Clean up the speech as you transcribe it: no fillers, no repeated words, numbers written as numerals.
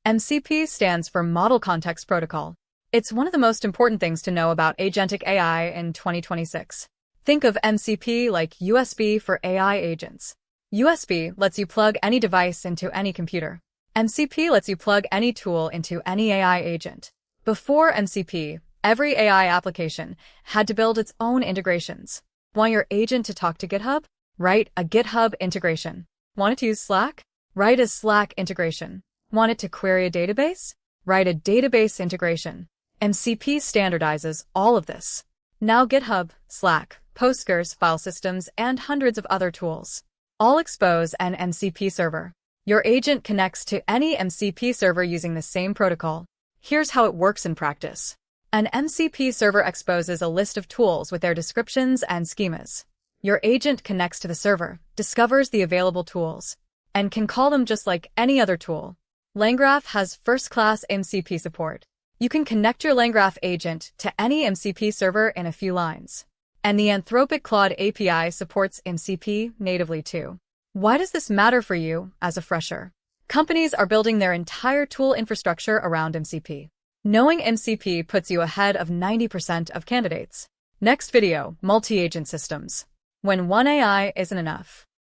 MCP stands for Model Context Protocol. It's one of the most important things to know about agentic AI in 2026. Think of MCP like USB for AI agents. USB lets you plug any device into any computer. MCP lets you plug any tool into any AI agent. Before MCP, every AI application had to build its own integrations. Want your agent to talk to GitHub? Write a GitHub integration. Want it to use Slack? Write a Slack integration. Want it to query a database? Write a database integration. MCP standardizes all of this. Now GitHub, Slack, Postgres file systems, and hundreds of other tools all expose an MCP server. Your agent connects to any MCP server using the same protocol. Here's how it works in practice. An MCP server exposes a list of tools with their descriptions and schemas. Your agent connects to the server, discovers the available tools, and can call them just like any other tool. LangGraph has first-class MCP support. You can connect your LangGraph agent to any MCP server in a few lines. And the Anthropic Claude API supports MCP natively too. Why does this matter for you as a fresher? Companies are building their entire tool infrastructure around MCP. Knowing MCP puts you ahead of 90% of candidates. Next video, multi-agent systems. When one AI isn't enough.